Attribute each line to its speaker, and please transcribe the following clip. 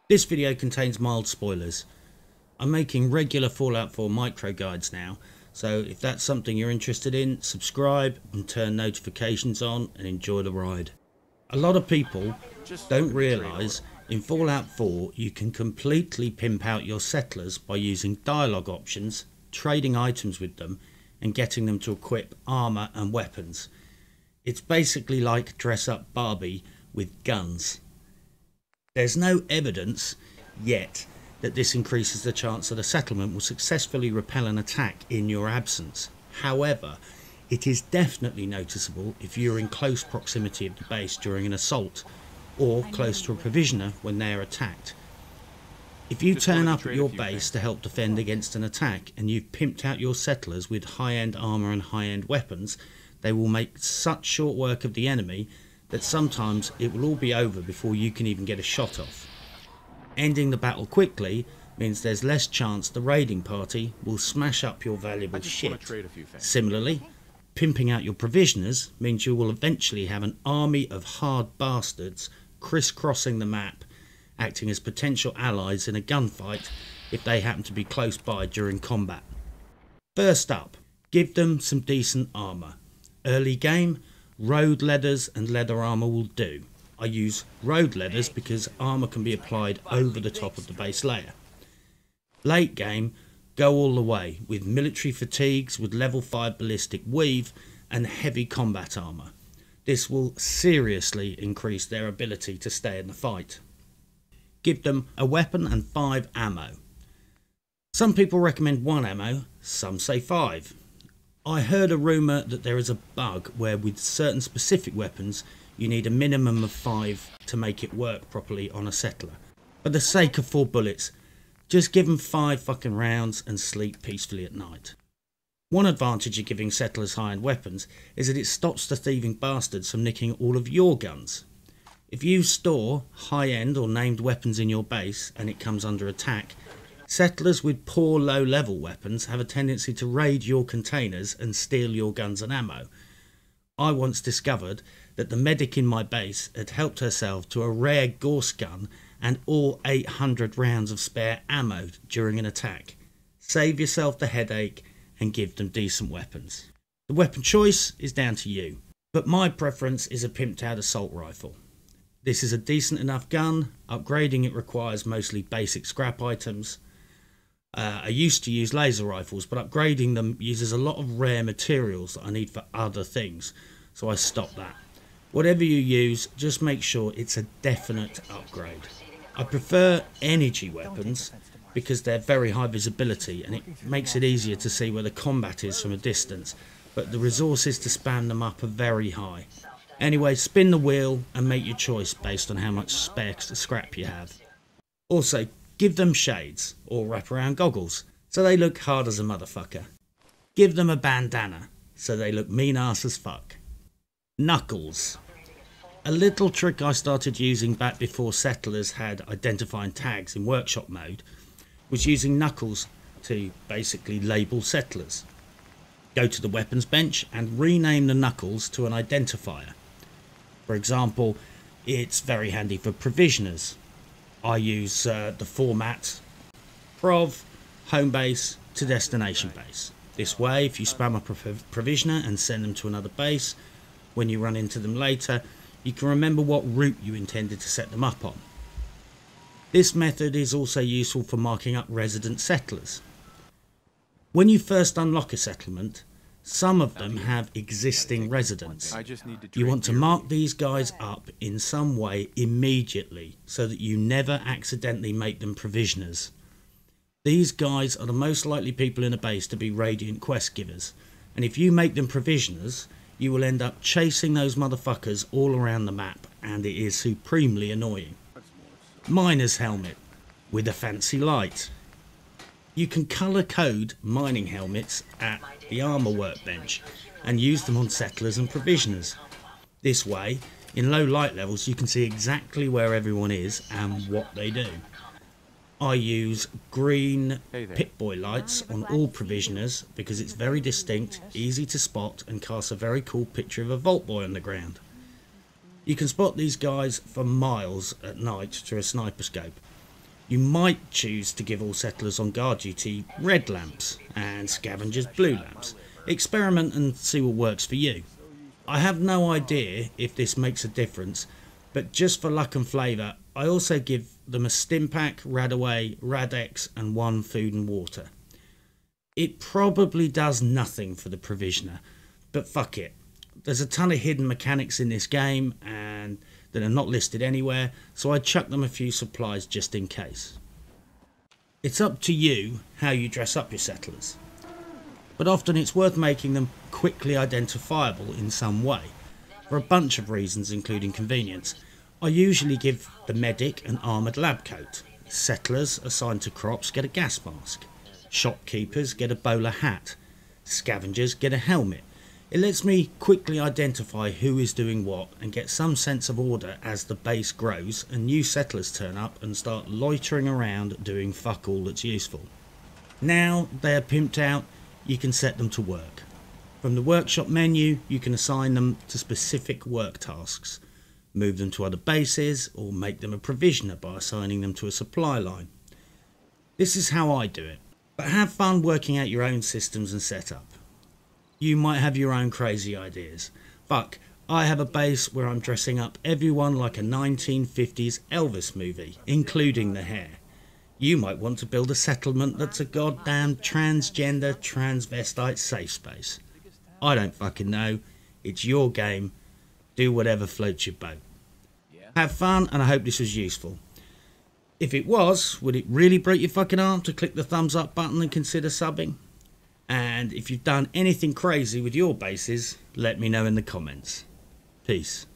Speaker 1: This video contains mild spoilers. I'm making regular Fallout 4 micro guides now, so if that's something you're interested in, subscribe and turn notifications on and enjoy the ride. A lot of people don't realise in Fallout 4 you can completely pimp out your settlers by using dialogue options, trading items with them and getting them to equip armour and weapons. It's basically like dress up Barbie with guns. There's no evidence yet that this increases the chance that a settlement will successfully repel an attack in your absence. However, it is definitely noticeable if you're in close proximity of the base during an assault or close to a provisioner when they are attacked. If you turn up at your base to help defend against an attack and you've pimped out your settlers with high-end armour and high-end weapons, they will make such short work of the enemy that sometimes it will all be over before you can even get a shot off. Ending the battle quickly means there's less chance the raiding party will smash up your valuable shit. Similarly, pimping out your provisioners means you will eventually have an army of hard bastards crisscrossing the map, acting as potential allies in a gunfight if they happen to be close by during combat. First up, give them some decent armour. Early game, road leathers and leather armour will do. I use road leathers because armour can be applied over the top of the base layer. Late game, go all the way with military fatigues with level 5 ballistic weave and heavy combat armour. This will seriously increase their ability to stay in the fight. Give them a weapon and 5 ammo. Some people recommend 1 ammo, some say 5. I heard a rumour that there is a bug where with certain specific weapons you need a minimum of 5 to make it work properly on a settler. For the sake of 4 bullets, just give them 5 fucking rounds and sleep peacefully at night. One advantage of giving settlers high-end weapons is that it stops the thieving bastards from nicking all of your guns. If you store high-end or named weapons in your base and it comes under attack, settlers with poor low-level weapons have a tendency to raid your containers and steal your guns and ammo. I once discovered that the medic in my base had helped herself to a rare Gorse gun and all 800 rounds of spare ammo during an attack. Save yourself the headache and give them decent weapons. The weapon choice is down to you, but my preference is a pimped out assault rifle. This is a decent enough gun. Upgrading it requires mostly basic scrap items. I used to use laser rifles, but upgrading them uses a lot of rare materials that I need for other things, so I stopped that. Whatever you use, just make sure it's a definite upgrade. I prefer energy weapons because they're very high visibility and it makes it easier to see where the combat is from a distance, but the resources to spam them up are very high. Anyway, spin the wheel and make your choice based on how much spare scrap you have. Also, give them shades or wraparound goggles so they look hard as a motherfucker. Give them a bandana so they look mean ass as fuck. Knuckles. A little trick I started using back before settlers had identifying tags in workshop mode was using knuckles to basically label settlers. Go to the weapons bench and rename the knuckles to an identifier. For example, it's very handy for provisioners. I use the format prov, home base to destination base. This way, if you spam up a provisioner and send them to another base, when you run into them later, you can remember what route you intended to set them up on. This method is also useful for marking up resident settlers. When you first unlock a settlement, some of them have existing residents. You want to mark these guys up in some way immediately so that you never accidentally make them provisioners. These guys are the most likely people in a base to be radiant quest givers, and if you make them provisioners, you will end up chasing those motherfuckers all around the map, and it is supremely annoying. Miner's helmet with a fancy light. You can colour code mining helmets at the armour workbench and use them on settlers and provisioners. This way, in low light levels, you can see exactly where everyone is and what they do. I use green Pip-Boy lights on all provisioners because it's very distinct, easy to spot and casts a very cool picture of a Vault Boy on the ground. You can spot these guys for miles at night through a sniper scope. You might choose to give all settlers on guard duty red lamps and scavengers blue lamps. Experiment and see what works for you. I have no idea if this makes a difference, but just for luck and flavour, I also give them a stim pack, Radaway, Radex and 1 food and water. It probably does nothing for the provisioner, but fuck it. There's a ton of hidden mechanics in this game and that are not listed anywhere, so I chuck them a few supplies just in case. It's up to you how you dress up your settlers, but often it's worth making them quickly identifiable in some way, for a bunch of reasons including convenience. I usually give the medic an armoured lab coat, settlers assigned to crops get a gas mask, shopkeepers get a bowler hat, scavengers get a helmet. It lets me quickly identify who is doing what and get some sense of order as the base grows and new settlers turn up and start loitering around doing fuck all that's useful. Now they are pimped out, you can set them to work. From the workshop menu you can assign them to specific work tasks, move them to other bases or make them a provisioner by assigning them to a supply line. This is how I do it, but have fun working out your own systems and setup. You might have your own crazy ideas. Fuck, I have a base where I'm dressing up everyone like a 1950s Elvis movie, including the hair. You might want to build a settlement that's a goddamn transgender, transvestite safe space. I don't fucking know. It's your game. Do whatever floats your boat. Have fun, and I hope this was useful. If it was, would it really break your fucking arm to click the thumbs up button and consider subbing? And if you've done anything crazy with your bases, let me know in the comments. Peace.